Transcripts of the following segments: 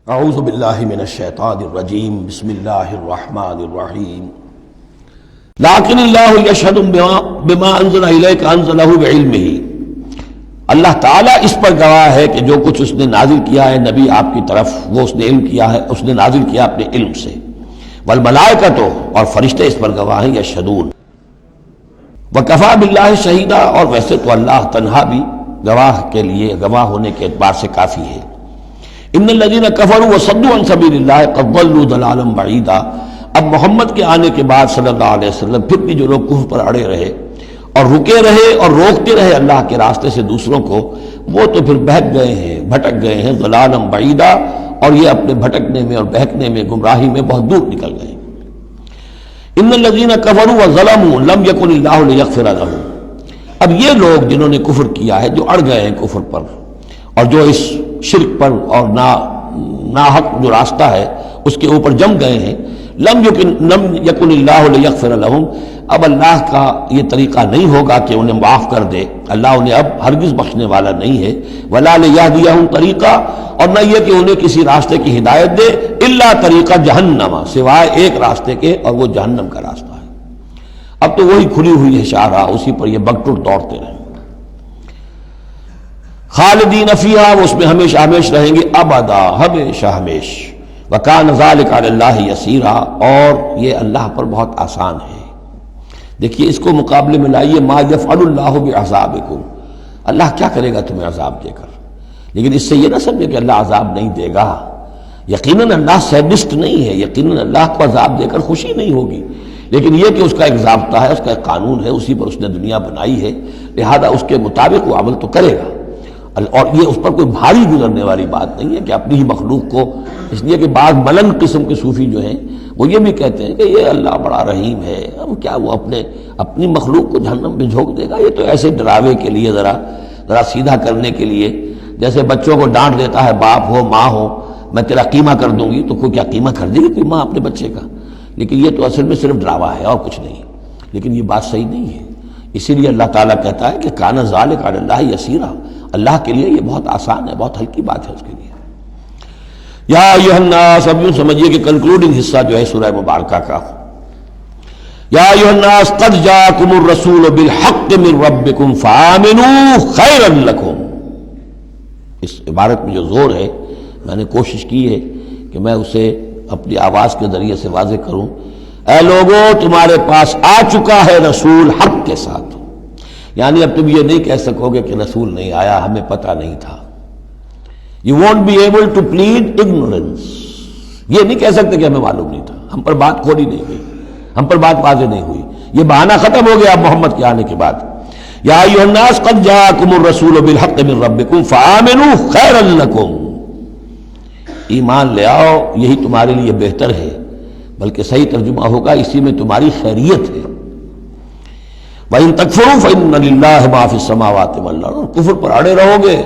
اعوذ باللہ من الشیطان الرجیم بسم اللہ الرحمن الرحیم لیکن اللہ یشہد بما انزل الیک انزلہ بعلمہ، اللہ تعالیٰ اس پر گواہ ہے کہ جو کچھ اس نے نازل کیا ہے نبی آپ کی طرف وہ اس نے علم کیا ہے، اس نے نازل کیا اپنے علم سے، والملائکۃ اور فرشتے اس پر گواہ ہیں یشہدون، وکفیٰ باللہ شہیدا، اور ویسے تو اللہ تنہا بھی گواہ کے لیے گواہ ہونے کے اعتبار سے کافی ہے۔ ان الذین کفروا وصدوا عن سبیل اللہ قد ضلوا ضلالا بعیدا، اب محمد کے آنے کے بعد صلی اللہ علیہ وسلم پھر بھی جو لوگ کفر پر اڑے رہے اور رکے رہے اور روکتے رہے اللہ کے راستے سے دوسروں کو، وہ تو پھر بہک گئے ہیں، بھٹک گئے ہیں، ضلالا بعیدا، اور یہ اپنے بھٹکنے میں اور بہکنے میں گمراہی میں بہت دور نکل گئے۔ ان الذین کفروا وظلموا لم یکن اللہ لیغفر لهم، اب یہ لوگ جنہوں نے کفر کیا ہے، جو اڑ گئے ہیں کفر پر اور جو اس شرک پر اور ناحق جو راستہ ہے اس کے اوپر جم گئے ہیں، لم یکن اللہ لیغفر لهم، اب اللہ کا یہ طریقہ نہیں ہوگا کہ انہیں معاف کر دے، اللہ انہیں اب ہرگز بخشنے والا نہیں ہے، ولا لیہدیہم طریقہ، اور نہ یہ کہ انہیں کسی راستے کی ہدایت دے، الا طریقہ جہنم، سوائے ایک راستے کے، اور وہ جہنم کا راستہ ہے۔ اب تو وہی کھلی ہوئی ہے شاہراہ، اسی پر یہ بگٹر دوڑتے رہیں، خالدین فیہا، وہ اس میں ہمیشہ ہمیش رہیں گے، ابدا، ہمیشہ ہمیش، وکان ذلک علی اللہ یسیرا، اور یہ اللہ پر بہت آسان ہے۔ دیکھیے اس کو مقابلے میں لائیے، ما یفعل اللہ بعذابکم، اللہ کیا کرے گا تمہیں عذاب دے کر، لیکن اس سے یہ نہ سمجھے کہ اللہ عذاب نہیں دے گا، یقیناً اللہ سیڈسٹ نہیں ہے، یقیناً اللہ کو عذاب دے کر خوشی نہیں ہوگی، لیکن یہ کہ اس کا ایک ضابطہ ہے، اس کا ایک قانون ہے، اسی پر اس نے دنیا بنائی ہے، لہذا اس کے مطابق وہ عمل تو کرے گا، اور یہ اس پر کوئی بھاری گزرنے والی بات نہیں ہے کہ اپنی ہی مخلوق کو، اس لیے کہ بعض ملن قسم کے صوفی جو ہیں وہ یہ بھی کہتے ہیں کہ یہ اللہ بڑا رحیم ہے، اب کیا وہ اپنی مخلوق کو جہنم میں جھونک دے گا، یہ تو ایسے ڈراوے کے لیے، ذرا سیدھا کرنے کے لیے، جیسے بچوں کو ڈانٹ دیتا ہے باپ ہو ماں ہو، میں تیرا قیمہ کر دوں گی، تو کوئی کیا قیمہ کر دے گی کوئی ماں اپنے بچے کا، لیکن یہ تو اصل میں صرف ڈراوا ہے اور کچھ نہیں، لیکن یہ بات صحیح نہیں ہے، اسی لیے اللہ تعالیٰ کہتا ہے کہ کان ذلک علی اللہ یسیرا، اللہ کے لیے یہ بہت آسان ہے، بہت ہلکی بات ہے اس کے لیے۔ یا ایھا الناس، اب یوں سمجھیے کہ کنکلوڈنگ حصہ جو ہے سورہ مبارکہ کا، یا ایھا الناس قد جاءکم الرسول بالحق من ربکم فآمنوا خیرا لکم، اس عبارت میں جو زور ہے میں نے کوشش کی ہے کہ میں اسے اپنی آواز کے ذریعے سے واضح کروں، اے لوگوں تمہارے پاس آ چکا ہے رسول حق کے ساتھ، یعنی اب تم یہ نہیں کہہ سکو گے کہ رسول نہیں آیا، ہمیں پتہ نہیں تھا، you won't be able to plead ignorance، یہ نہیں کہہ سکتے کہ ہمیں معلوم نہیں تھا، ہم پر بات کھولی نہیں گئی، ہم پر بات واضح نہیں ہوئی، یہ بہانہ ختم ہو گیا اب محمد کے آنے کے بعد۔ یا ایھا الناس قد جاءکم الرسول بالحق من ربکم فآمنوا خیرا لکم، ایمان لے آؤ یہی تمہارے لیے بہتر ہے، بلکہ صحیح ترجمہ ہوگا اسی میں تمہاری خیریت ہے۔ وَإِن تَكْفُرُوا فَإِنَّ لِلَّهِ مَا فِي السَّمَاوَاتِ وَالْأَرْضِ، اور کفر پر اڑے رہو گے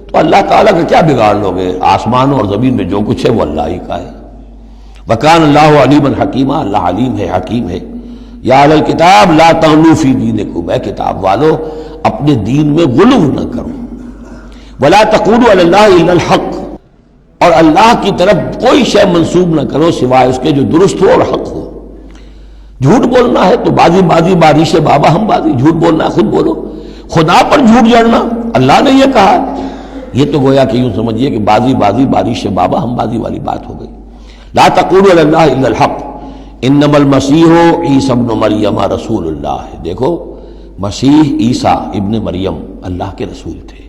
تو اللہ تعالیٰ کا کیا بگاڑ لو گے، آسمانوں اور زمین میں جو کچھ ہے وہ اللہ ہی کا ہے۔ وَكَانَ اللَّهُ عَلِيمًا حَكِيمًا، اللہ علیم ہے حکیم ہے۔ یا اہل الکتاب لا تغلوا فی دینکم، اے کتاب والو اپنے دین میں غلو نہ کرو، وَلَا تَقُولُوا عَلَى اللَّهِ إِلَّا الْحَقَّ، اور اللہ کی طرف کوئی شے منسوب نہ کرو سوائے اس کے جو درست ہو اور حق ہو۔ جھوٹ بولنا ہے تو بازی بارش بابا ہم بازی، جھوٹ بولنا ہے خود بولو، خدا پر جھوٹ جڑنا اللہ نے یہ کہا، یہ تو گویا کہ یوں سمجھیے کہ بازی بارش بابا ہم بازی والی بات ہو گئی۔ لا تقولوا علی اللہ الا الحق انما المسیح عیسی ابن مریم رسول اللہ، دیکھو مسیح عیسیٰ ابن مریم اللہ کے رسول تھے،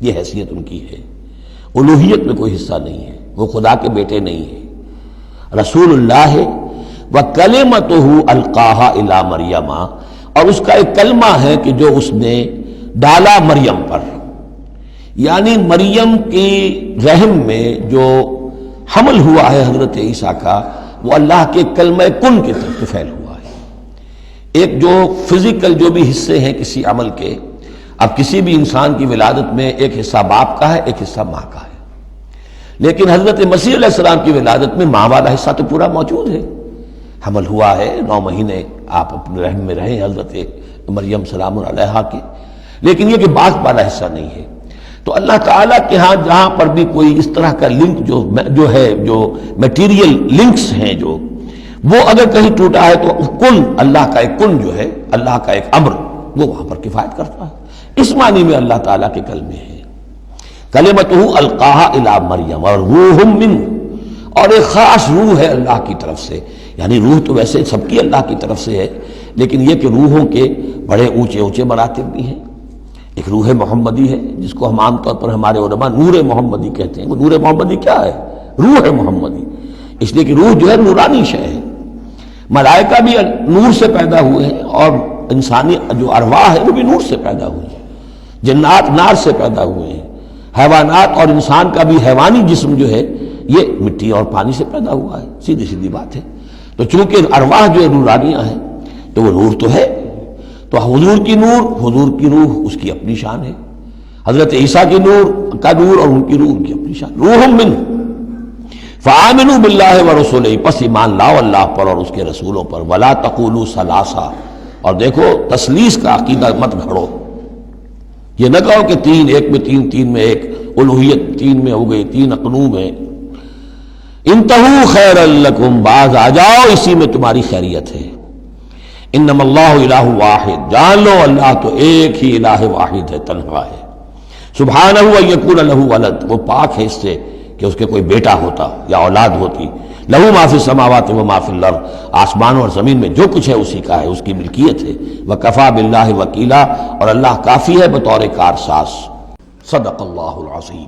یہ حیثیت ان کی ہے، الوہیت میں کوئی حصہ نہیں ہے، وہ خدا کے بیٹے نہیں ہیں، رسول اللہ ہے۔ وَكَلِمَتُهُ أَلْقَاهَا إِلَىٰ مَرْيَمَ، اور اس کا ایک کلمہ ہے کہ جو اس نے ڈالا مریم پر، یعنی مریم کی رحم میں جو حمل ہوا ہے حضرت عیسیٰ کا، وہ اللہ کے کلمہ کن کے طرف فعل ہوا ہے۔ ایک جو فزیکل جو بھی حصے ہیں کسی عمل کے، اب کسی بھی انسان کی ولادت میں ایک حصہ باپ کا ہے ایک حصہ ماں کا ہے، لیکن حضرت مسیح علیہ السلام کی ولادت میں ماں والا حصہ تو پورا موجود ہے، حمل ہوا ہے، 9 مہینے آپ اپنے رحم میں رہے حضرت مریم سلام علیہا کے، لیکن یہ کہ باپ والا حصہ نہیں ہے۔ تو اللہ تعالیٰ کے ہاں جہاں پر بھی کوئی اس طرح کا لنک جو ہے جو میٹیریل لنکس ہیں جو وہ اگر کہیں ٹوٹا ہے تو کن اللہ کا ایک کن جو ہے اللہ کا ایک امر وہ وہاں پر کفایت کرتا ہے. اس معنی میں اللہ تعالیٰ کے کلمے ہیں. کلمتہ القاہا الی مریم اور روح منہ، اور ایک خاص روح ہے اللہ کی طرف سے. یعنی روح تو ویسے سب کی اللہ کی طرف سے ہے، لیکن یہ کہ روحوں کے بڑے اونچے اونچے مراتب بھی ہیں. ایک روح محمدی ہے جس کو ہم عام طور پر ہمارے علماء نور محمدی کہتے ہیں. وہ نور محمدی کیا ہے؟ روح محمدی. اس لیے کہ روح جو ہے نورانی شے ہے. ملائکہ بھی نور سے پیدا ہوئے ہیں اور انسانی جو ارواح ہے وہ بھی نور سے پیدا ہوئی ہے. جنات نار سے پیدا ہوئے ہیں. حیوانات اور انسان کا بھی حیوانی جسم جو ہے یہ مٹی اور پانی سے پیدا ہوا ہے. سیدھی سیدھی بات ہے. تو چونکہ ارواح جو ہے نورانیاں ہیں تو وہ نور تو ہے. تو حضور کی نور، حضور کی روح اس کی اپنی شان ہے. حضرت عیسیٰ کی نور کا نور اور ان کی روح ان کی اپنی شان. روح منہ فآمنوا باللہ ورسولہ، پس ایمان لاؤ اللہ پر اور اس کے رسولوں پر. ولا تقولوا ثلاثہ، اور دیکھو تثلیث کا عقیدہ مت گھڑو. یہ نہ کہو کہ تین، ایک میں تین، تین میں ایک، الوہیت تین میں ہو گئی، تین اقنوم ہے. انتہوا خیر لکم، باز آ جاؤ، اسی میں تمہاری خیریت ہے. انما اللہ الہ واحد، جان لو اللہ تو ایک ہی الہ واحد ہے، تنہا ہے. سبحانہ ان یکون لہ ولد، وہ پاک ہے اس سے کہ اس کے کوئی بیٹا ہوتا یا اولاد ہوتی. لہو ما فی السماوات و ما فی الارض، آسمانوں اور زمین میں جو کچھ ہے اسی کا ہے، اس کی ملکیت ہے. وکفی باللہ وکیلا، اور اللہ کافی ہے بطور کارساز. صدق اللہ العظیم.